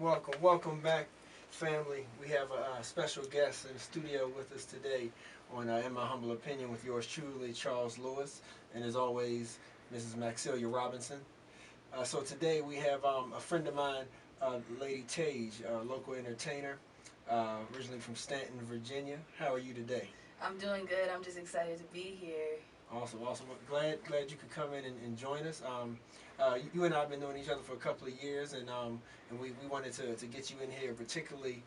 Welcome back, family. We have a special guest in the studio with us today on, in my humble opinion, with yours truly, Charles Lewis, and as always, Mrs. Maxilia Robinson. So today we have a friend of mine, Lady Taij, a local entertainer, originally from Staunton, Virginia. How are you today? I'm doing good. I'm just excited to be here. Awesome. Glad you could come in and join us. You and I have been knowing each other for a couple of years, and we wanted to get you in here, particularly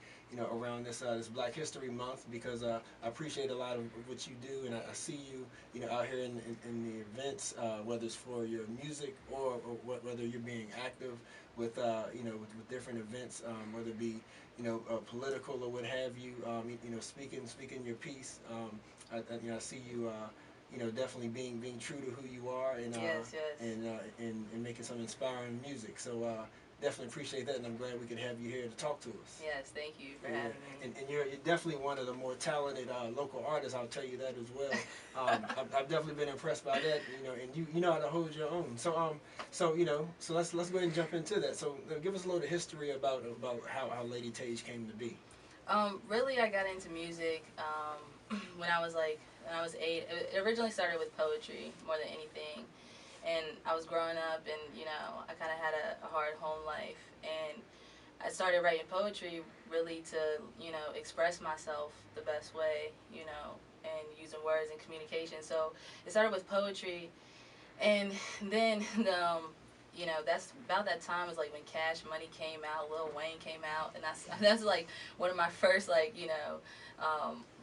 around this Black History Month, because I appreciate a lot of what you do, and I see you out here in the events, whether it's for your music or whether you're being active with with different events, whether it be political or what have you. Speaking your piece. I see you. Definitely being true to who you are Yes. and making some inspiring music. So definitely appreciate that, and I'm glad we could have you here to talk to us. Yes, thank you for having me. And you're definitely one of the more talented local artists. I'll tell you that as well. I've definitely been impressed by that. And you know how to hold your own. So let's go ahead and jump into that. So give us a little history about how Lady Taij came to be. Really, I got into music when I was 8. It originally started with poetry more than anything, and I was growing up, and I kind of had a hard home life, and I started writing poetry really to express myself the best way, and using words and communication. So it started with poetry, and then that's about that time was like when Cash Money came out, Lil Wayne came out, and that's like one of my first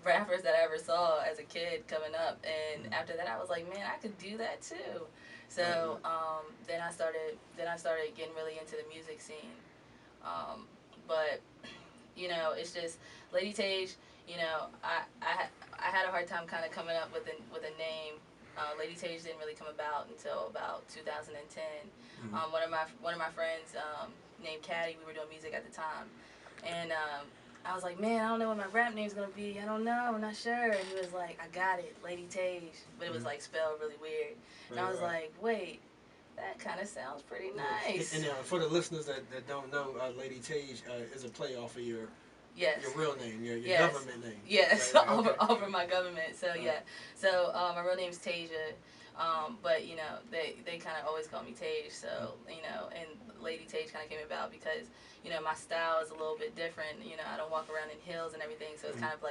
rappers that I ever saw as a kid coming up. And after that, I was like, man, I could do that too. So then I started getting really into the music scene. But it's just Lady Taij. I had a hard time kind of coming up with a name. Lady Taij didn't really come about until about 2010. One of my friends named Caddy. We were doing music at the time, and I was like, man, I don't know what my rap name's gonna be. I don't know. I'm not sure. And he was like, I got it, Lady Taij, but it was like spelled really weird. And I was like, wait, that kind of sounds pretty nice. And for the listeners that don't know, Lady Taij is a play off of your real name, your government name. Yes, right, over my government. So yeah. So my real name's Tasia. But they kind of always call me Taij. So and Lady Taij kind of came about because my style is a little bit different. I don't walk around in heels and everything, so it's kind of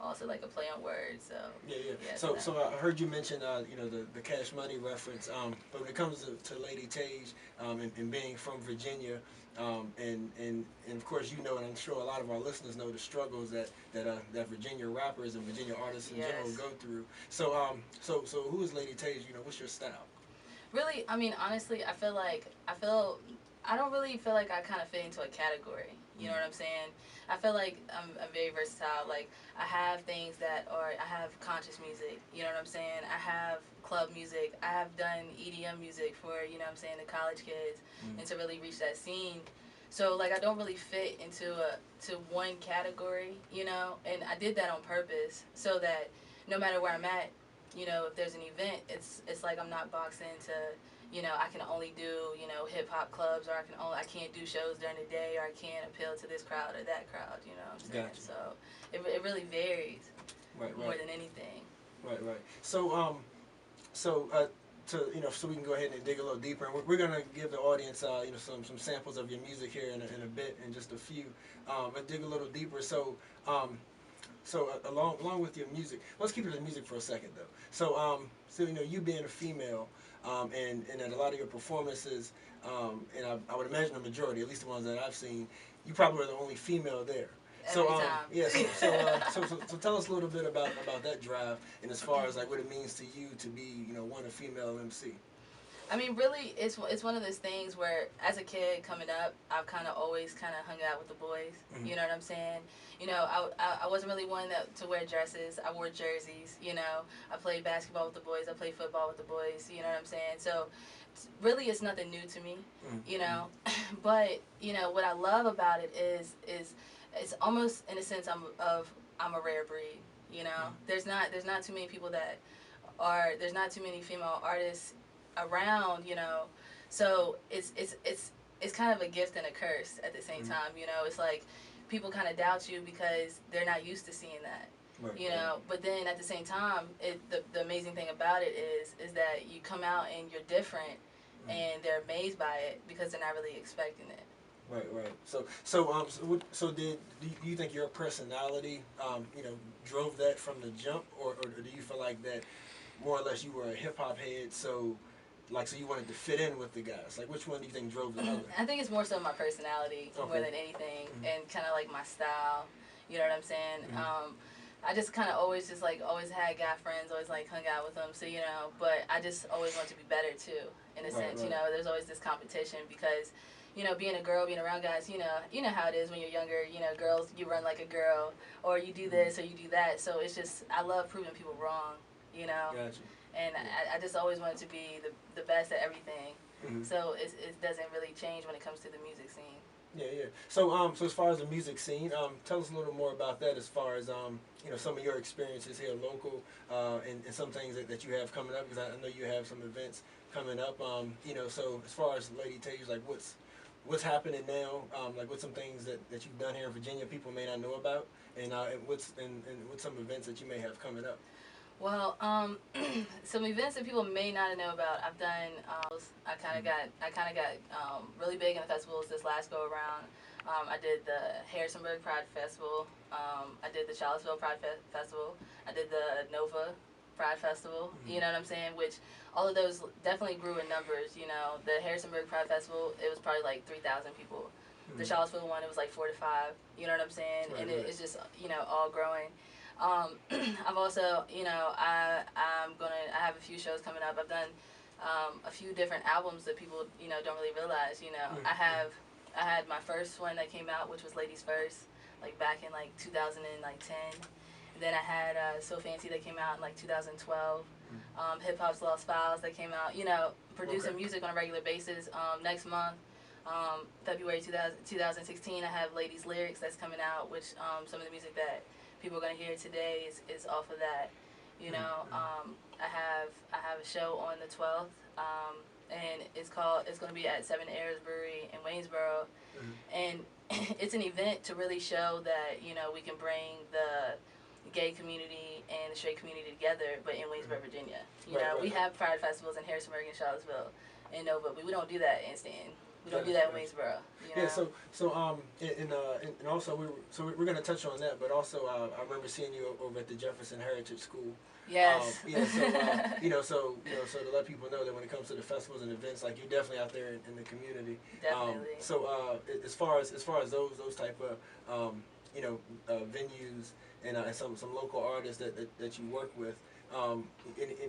also like a play on words. So yeah. So I heard you mention the Cash Money reference. But when it comes to Lady Taij and being from Virginia. And of course and I'm sure a lot of our listeners know the struggles that Virginia rappers and Virginia artists in general go through. So who is Lady Taij? What's your style? Really, I mean, honestly, I don't really feel like I kind of fit into a category. You know what I'm saying? I feel like I'm very versatile. Like I have things I have conscious music. You know what I'm saying? I have club music. I have done EDM music for the college kids, and to really reach that scene. So like I don't really fit into to one category, and I did that on purpose so that no matter where I'm at, if there's an event, it's like I'm not boxed into I can only do hip hop clubs, or I can't do shows during the day, or I can't appeal to this crowd or that crowd. You know what I'm saying? Gotcha. So it really varies more than anything. Right. So we can go ahead and dig a little deeper, and we're gonna give the audience some samples of your music here in a bit, in just a few, but dig a little deeper. Along with your music, let's keep it in music for a second though. So you being a female, and at a lot of your performances, and I would imagine the majority, at least the ones that I've seen, you probably are the only female there. Every time. Yeah. So tell us a little bit about that drive, and as far as like what it means to you to be a female MC. I mean, really, it's one of those things where, as a kid coming up, I've kind of always kind of hung out with the boys. Mm-hmm. You know what I'm saying? I wasn't really one to wear dresses. I wore jerseys. I played basketball with the boys. I played football with the boys. You know what I'm saying? So, really, it's nothing new to me. Mm-hmm. But what I love about it is it's almost in a sense I'm a rare breed. There's not too many people there's not too many female artists around, so it's it's kind of a gift and a curse at the same time. You know, it's like people kind of doubt you because they're not used to seeing that. Right, You know, but then at the same time, the amazing thing about it is that you come out and you're different, and they're amazed by it because they're not really expecting it. Right, right. So do you think your personality, drove that from the jump, or do you feel like that more or less you were a hip hop head, so you wanted to fit in with the guys? Like, which one do you think drove the other? I think it's more so my personality more than anything, and kind of like my style. You know what I'm saying? I just kind of always always had guy friends, always like hung out with them. So but I just always want to be better too, in a sense. Right. There's always this competition because, being a girl, being around guys, you know how it is when you're younger. Girls, you run like a girl, or you do this or you do that. So it's just I love proving people wrong. Gotcha. And I just always wanted to be the best at everything. So it doesn't really change when it comes to the music scene. Yeah, yeah. So as far as the music scene, tell us a little more about that. As far as some of your experiences here local, and some things that you have coming up, because I know you have some events coming up. So as far as Lady Taij, like what's happening now? Like what's some things that you've done here in Virginia people may not know about, and what's some events that you may have coming up. Well, some events that people may not know about. I've done. I kind of got really big in the festivals this last go around. I did the Harrisonburg Pride Festival. I did the Charlottesville Pride Festival. I did the Nova Pride Festival. You know what I'm saying? Which all of those definitely grew in numbers. The Harrisonburg Pride Festival, it was probably like 3,000 people. The Charlottesville one, it was like 4 to 5. You know what I'm saying? Right, and right. it's just all growing. I've also, I have a few shows coming up. I've done a few different albums that people, don't really realize. I had my first one that came out, which was Ladies First, like back in like 2010. And then I had So Fancy that came out in like 2012. Hip Hop's Lost Files that came out. Producing music on a regular basis. Next month, February 2016, I have Ladies Lyrics that's coming out, which some of the music that people are gonna hear today is off of that. I have a show on the 12th, and it's gonna be at Seven Airs Brewery in Waynesboro, and it's an event to really show that we can bring the gay community and the straight community together, but in Waynesboro, Virginia. We have pride festivals in Harrisonburg and Charlottesville and Nova, but we don't do that in Stanton. We don't do that in Waynesboro. Yeah. And also we're gonna touch on that, but also I remember seeing you over at the Jefferson Heritage School. Yes. So to let people know that when it comes to the festivals and events, like you're definitely out there in the community. Definitely. As far as those type of venues and some local artists that you work with.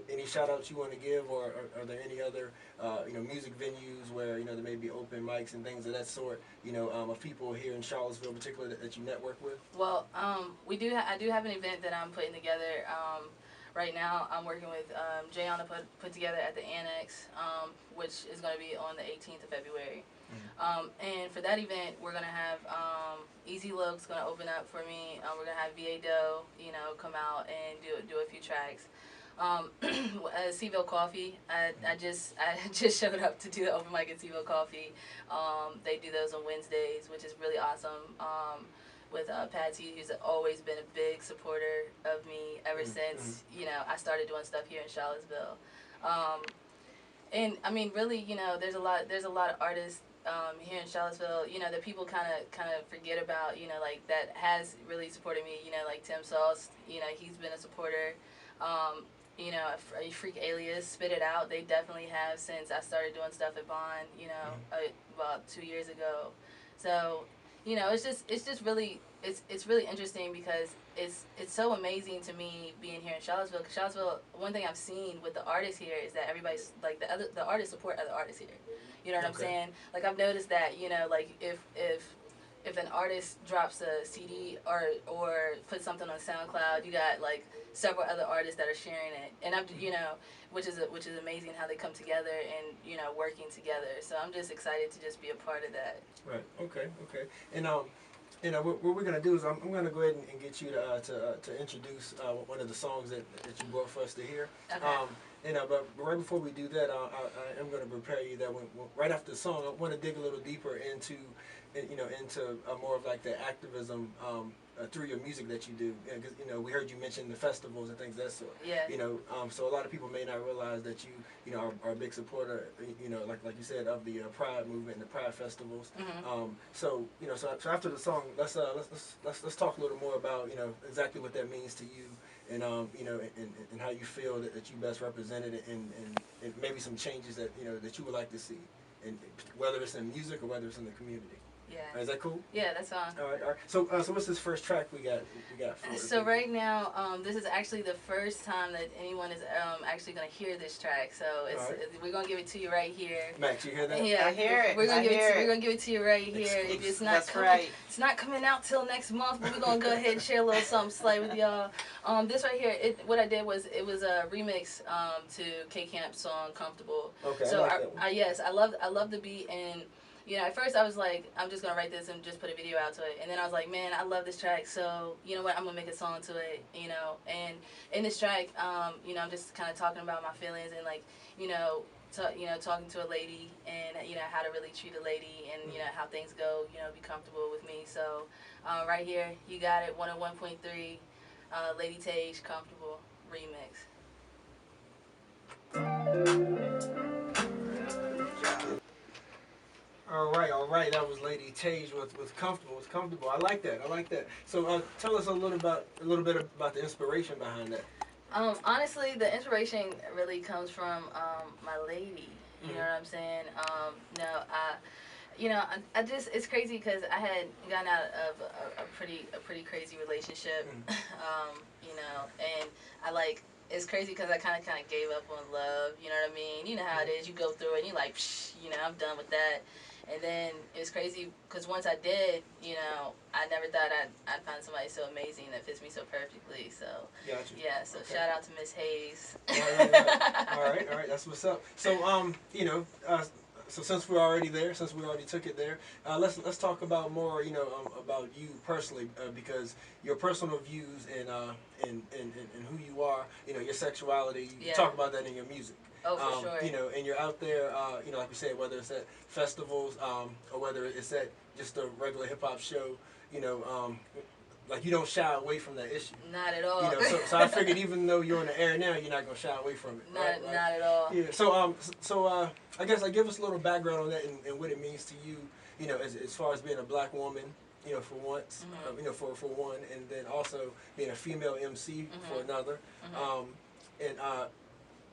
Any shout outs you want to give, or are there any other music venues where there may be open mics and things of that sort, of people here in Charlottesville particularly that you network with? Well, I do have an event that I'm putting together. Right now I'm working with Jayon to put together at the Annex, which is going to be on the 18th of February. And for that event, we're gonna have Easy Look's gonna open up for me. We're gonna have VA Doe, come out and do a few tracks. Seaville Coffee. I just showed up to do the open mic at Seaville Coffee. They do those on Wednesdays, which is really awesome. With Patsy, who's always been a big supporter of me ever since I started doing stuff here in Charlottesville. And I mean, really, there's a lot of artists here in Charlottesville, that people kind of forget about, like that has really supported me, like Tim Sauce, he's been a supporter. Freak Alias, Spit It Out, they definitely have since I started doing stuff at Bond, about 2 years ago. So, it's just really, it's really interesting because it's so amazing to me being here in Charlottesville. Because Charlottesville, one thing I've seen with the artists here is that everybody's like the artists support other artists here. You know what I'm saying? Like I've noticed that like if an artist drops a CD or puts something on SoundCloud, you got like several other artists that are sharing it, and I'm which is amazing how they come together and working together. So I'm just excited to just be a part of that. Right. Okay. what we're gonna do is I'm gonna go ahead and get you to introduce one of the songs that you brought for us to hear. Okay. But right before we do that, I am gonna prepare you that right after the song, I want to dig a little deeper into more of like the activism through your music that you do. Because we heard you mention the festivals and things of that sort. Yeah. So a lot of people may not realize that you are a big supporter. Like you said, of the Pride movement and the Pride festivals. Mm-hmm. So after the song, let's talk a little more about exactly what that means to you. And and how you feel that you best represented it, and maybe some changes that that you would like to see, and whether it's in music or whether it's in the community. Yeah. Is that cool? Yeah, that's fine. All right. So what's this first track we got for So right now, this is actually the first time that anyone is actually going to hear this track. So we're going to give it to you right here. Max, you hear that? Yeah, I hear it. We're gonna give it to you right here. It's not That's coming, right. It's not coming out till next month, but we're gonna go ahead and share a little something slight with y'all. This right here, what I did was it was a remix to K Camp's song "Comfortable." Okay. So I like that one. yes, I love the beat, and at first I was like, I'm just gonna write this and just put a video out to it, and then I was like, man, I love this track, so you know what, I'm gonna make a song to it, and in this track, I'm just kind of talking about my feelings and like, talking to a lady and how to really treat a lady and how things go, be comfortable with me. So right here, you got it, 101.3 Lady Taij, Comfortable remix. All right. That was Lady Taij with "Comfortable." It's comfortable. I like that. So tell us a little bit about the inspiration behind that. Honestly, the inspiration really comes from my lady. You know what I'm saying? I just, it's crazy because I had gotten out of a pretty crazy relationship. And I like, it's crazy because I kind of gave up on love. You know what I mean? You know how it is. You go through it and you're like, psh, I'm done with that. And then it was crazy because once I did, I never thought I'd find somebody so amazing that fits me so perfectly. So, Gotcha. yeah, so Okay. shout out to Miss Hayes. All right, that's what's up. So, so since we're already there, since we already took it there, let's talk about more, about you personally, because your personal views and who you are, your sexuality. You talk about that in your music. Oh, for sure. And you're out there, like we said, whether it's at festivals, or whether it's at just a regular hip hop show, like you don't shy away from that issue. Not at all. So I figured even though you're on the air now, you're not gonna shy away from it. Not at all. Yeah. So I guess give us a little background on that and what it means to you, as far as being a black woman, for once, for one, and then also being a female MC for another,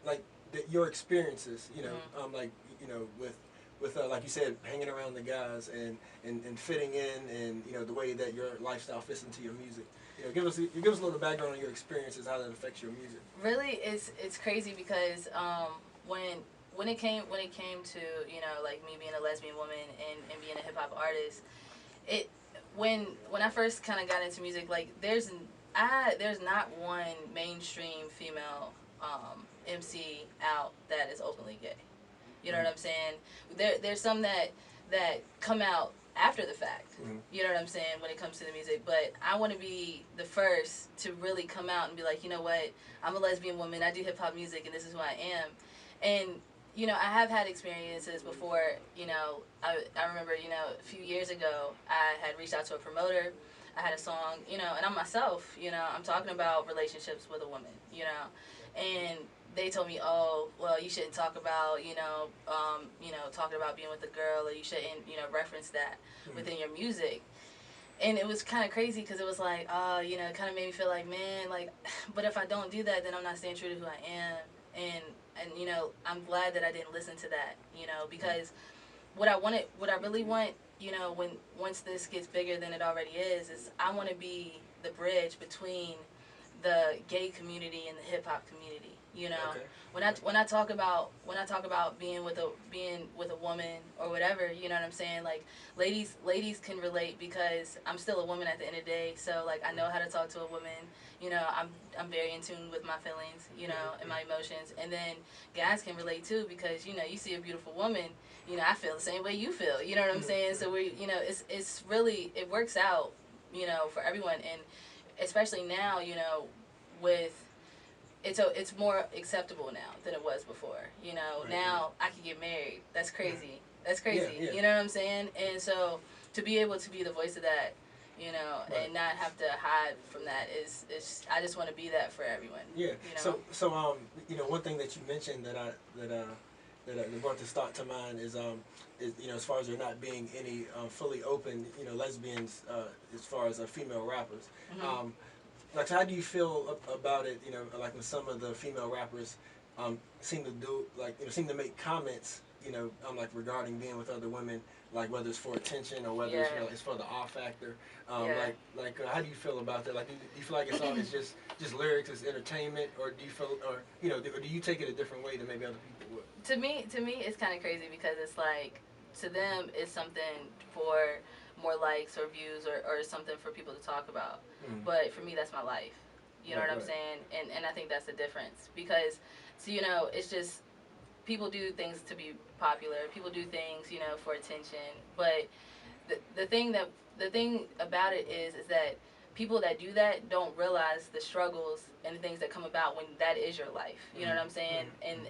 like your experiences, with like you said, hanging around the guys and fitting in, and the way that your lifestyle fits into your music. Give us a little background on your experiences, how that affects your music. Really, it's crazy because when it came to like me being a lesbian woman and being a hip hop artist, when I first kind of got into music, like there's not one mainstream female MC out that is openly gay. You know what I'm saying? There's some that come out after the fact. You know what I'm saying, when it comes to the music. But I want to be the first to really come out and be like, you know what, I'm a lesbian woman, I do hip hop music, and this is who I am. And I have had experiences before. I remember, a few years ago, I had reached out to a promoter. I had a song, and I'm myself, I'm talking about relationships with a woman, and they told me, oh, well, you shouldn't talk about, talking about being with a girl, or you shouldn't, reference that within your music. And it was kind of crazy because it was like, it kind of made me feel like, man, like, but if I don't do that, then I'm not staying true to who I am. And I'm glad that I didn't listen to that, because what I really want, once this gets bigger than it already is I want to be the bridge between the gay community and the hip hop community. Okay. When I talk about being with a woman or whatever, you know what I'm saying? Like ladies can relate because I'm still a woman at the end of the day. So like I know how to talk to a woman. I'm very in tune with my feelings, and my emotions. And then guys can relate too because you see a beautiful woman, I feel the same way you feel. You know what I'm saying? So it's really, it works out you know, for everyone. And especially now, you know, with it's more acceptable now than it was before. You know, Right, now I can get married. That's crazy. That's Yeah, crazy. yeah. You know what I'm saying? And so to be able to be the voice of that, you know, Right. and not have to hide from that is I just want to be that for everyone. Yeah. You know. So you know, one thing that you mentioned that brought this thought to mind is you know, as far as there not being any fully open, you know, lesbians as far as female rappers. Mm-hmm. Like, so how do you feel about it? You know, like when some of the female rappers seem to do, like, you know, seem to make comments, you know, like regarding being with other women, like whether it's for attention or whether it's, you know, it's for the awe factor. Yeah. How do you feel about that? Like, do you feel like it's all it's just lyrics, it's entertainment, or do you feel, or you know, or do you take it a different way than maybe other people would? To me, it's kind of crazy because it's like to them it's something for more likes or views or something for people to talk about. But for me, that's my life. You know Right, what I'm right. saying? And I think that's the difference because, so you know, it's just people do things to be popular. People do things, you know, for attention. But the thing that the thing about it is that people that do that don't realize the struggles and the things that come about when that is your life. You know what I'm saying? And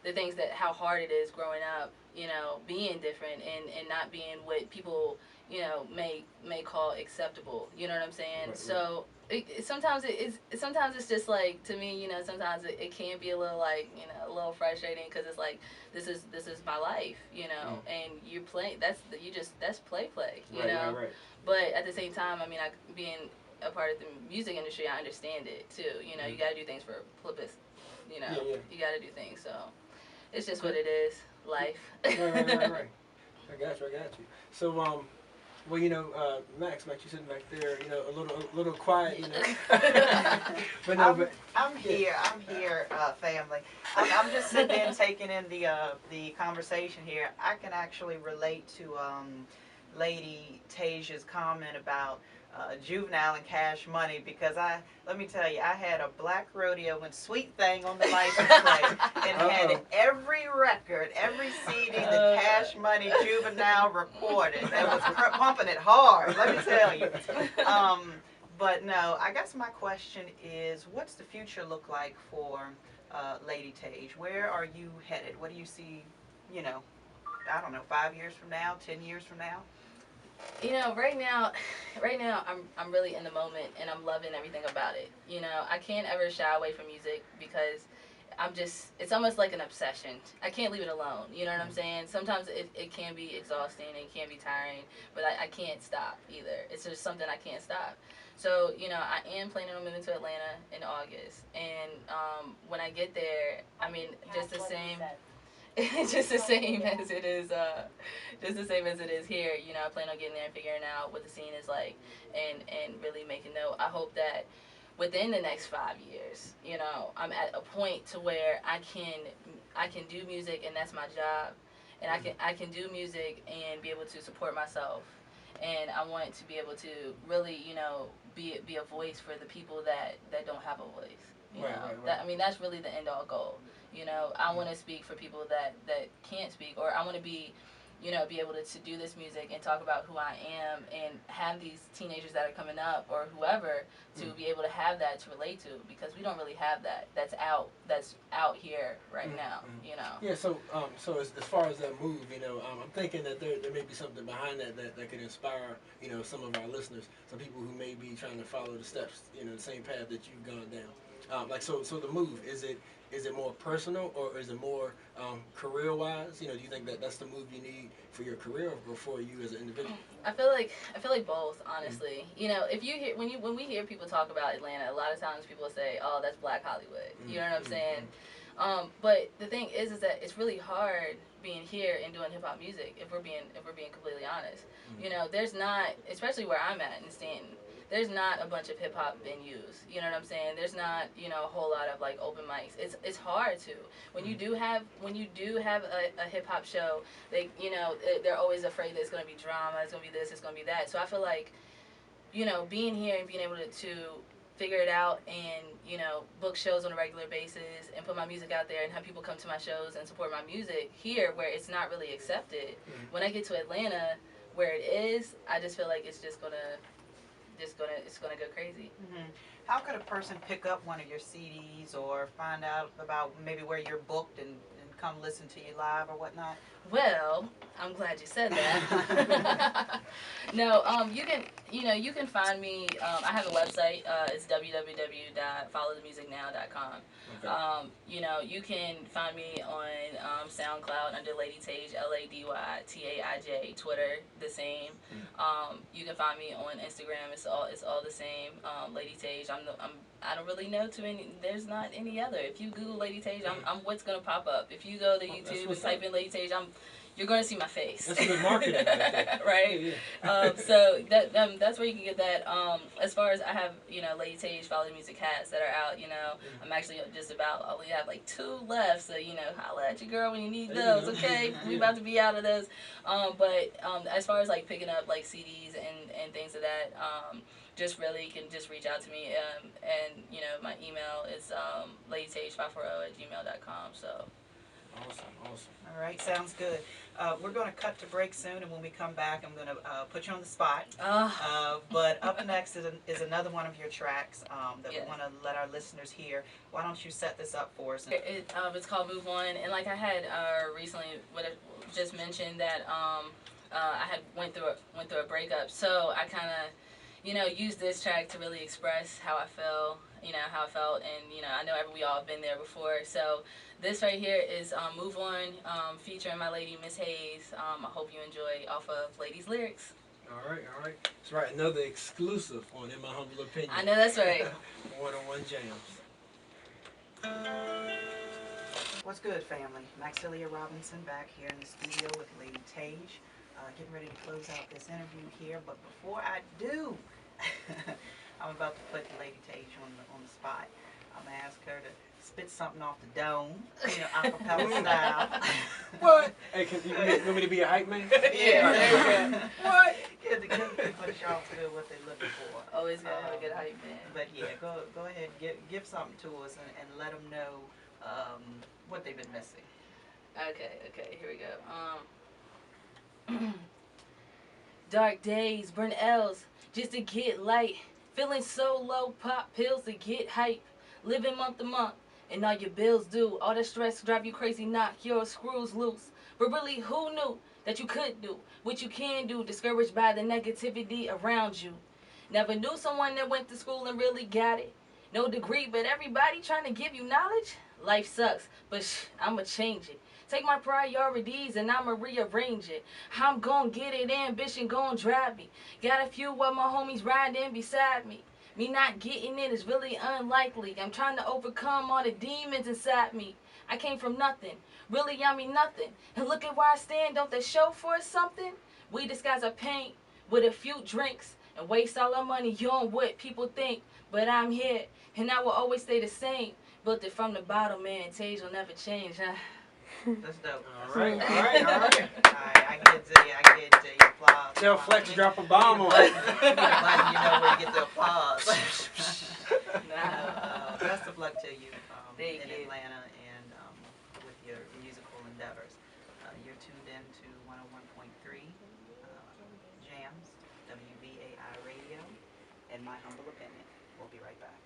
the things that how hard it is growing up, you know, being different and not being what people, you know, may call acceptable. You know what I'm saying? Right, So sometimes sometimes it's just like to me, you know, sometimes it can be a little like, you know, a little frustrating because it's like this is my life, you know, and you play that's play, you Right, know. right. But at the same time, I mean, being a part of the music industry, I understand it too. You know, you got to do things for publicity. You know, Yeah, yeah. you got to do things. So it's just Okay. what it is, life. Right. I got you. So, well, you know, Max, you sitting back there, you know, a little quiet, you know. But no, I'm here, family. I'm just sitting there taking in the conversation here. I can actually relate to Lady Taij's comment about Juvenile and Cash Money because let me tell you, I had a black rodeo and Sweet Thing on the license plate and had every record, every CD that Cash Money Juvenile recorded and was pumping it hard. Let me tell you. But no, I guess my question is, what's the future look like for Lady Taij? Where are you headed? What do you see? You know, I don't know, 5 years from now, 10 years from now. You know, right now, I'm really in the moment and I'm loving everything about it. You know, I can't ever shy away from music because it's almost like an obsession. I can't leave it alone. You know what I'm saying? Sometimes it can be exhausting and it can be tiring, but I can't stop either. It's just something I can't stop. So, you know, I am planning on moving to Atlanta in August. And when I get there, I mean, just the same. Just the same as it is, just the same as it is here. You know, I plan on getting there and figuring out what the scene is like, and really making note. I hope that within the next 5 years, you know, I'm at a point to where I can do music and that's my job, and I can do music and be able to support myself, and I want to be able to really, you know, be a voice for the people that don't have a voice. You know, that I mean that's really the end all goal. You know, I want to speak for people that can't speak, or I want to be, you know, be able to do this music and talk about who I am and have these teenagers that are coming up or whoever to be able to have that to relate to, because we don't really have that. That's out here right now, you know. Yeah, so as far as that move, you know, I'm thinking that there may be something behind that could inspire, you know, some of our listeners, some people who may be trying to follow the steps, you know, the same path that you've gone down. So the move, is it more personal or is it more career-wise? You know, do you think that that's the move you need for your career or for you as an individual? I feel like both, honestly. You know, if you hear when we hear people talk about Atlanta, a lot of times people say, "Oh, that's Black Hollywood." You know what I'm saying? But the thing is that it's really hard being here and doing hip hop music. If we're being completely honest, you know, there's not, especially where I'm at in Stanton. There's not a bunch of hip hop venues. You know what I'm saying? There's not, you know, a whole lot of like open mics. It's hard to when you do have a hip hop show. You know, they're always afraid that it's gonna be drama. It's gonna be this. It's gonna be that. So I feel like, you know, being here and being able to figure it out and, you know, book shows on a regular basis and put my music out there and have people come to my shows and support my music here where it's not really accepted. When I get to Atlanta, where it is, I just feel like it's just gonna it's gonna go crazy. Mm-hmm. How could a person pick up one of your CDs or find out about maybe where you're booked and come listen to you live or whatnot? Well, I'm glad you said that. No, you can find me. I have a website. It's www.followthemusicnow.com. Okay. You can find me on SoundCloud under Lady Taij, LadyTaij, Twitter the same. You can find me on Instagram. It's all the same. Lady Taij. I don't really know too many. There's not any other. If you Google Lady Taij, I'm what's gonna pop up. If you go to YouTube and type in Lady Taij, you're gonna see my face. That's good marketing, right there. Right. Yeah. So that's where you can get that. As far as I have, Lady Taij Follow the Music hats that are out. I'm actually I only have like 2 left. So holla at your girl when you need those. Okay, we about to be out of those. But as far as like picking up like CDs and things of that. Just really can just reach out to me, and my email is ladytaij540@gmail.com. So Awesome. All right, sounds good. We're going to cut to break soon, and when we come back, I'm going to put you on the spot. But up next is another one of your tracks that we want to let our listeners hear. Why don't you set this up for us? It's called Move On, and like I had recently just mentioned that I had went through a breakup, so I kind of use this track to really express how I felt, and I know we all have been there before. So this right here is Move On, featuring my lady, Miss Hayes. I hope you enjoy off of Lady's lyrics. All right. That's right. Another exclusive on In My Humble Opinion. I know that's right. 101 Jamz. What's good, family? Maxilia Robinson back here in the studio with Lady Taij. Getting ready to close out this interview here, but before I do, I'm about to put Lady Taij on the spot. I'm gonna ask her to spit something off the dome, acapella style. What? Hey, you want me to be a hype man? Yeah. What? Give the people a chance to do what they're looking for. Always gonna have a good hype man. But yeah, go ahead, give something to us and let them know what they've been missing. Okay, here we go. Dark days, burn L's just to get light. Feeling so low, pop pills to get hype. Living month to month, and all your bills due. All that stress drive you crazy, knock your screws loose. But really, who knew that you could do what you can do? Discouraged by the negativity around you. Never knew someone that went to school and really got it. No degree, but everybody trying to give you knowledge. Life sucks, but I'ma change it. Take my priorities and I'ma rearrange it. I'm gon' get it, ambition gon' drive me. Got a few of my homies riding beside me. Me not getting it is really unlikely. I'm trying to overcome all the demons inside me. I came from nothing, really I mean nothing. And look at where I stand, don't that show for us something? We disguise our pain with a few drinks and waste all our money on what people think. But I'm here and I will always stay the same. Built it from the bottom, man. Taij will never change, huh? That's dope. All right. Alright, I get the applause. Tell Flex to drop a bomb on it. You know where you get the applause. Best of luck to you in Atlanta and with your musical endeavors. You're tuned in to 101.3 Jamz, WBAI Radio, and My Humble Opinion. We'll be right back.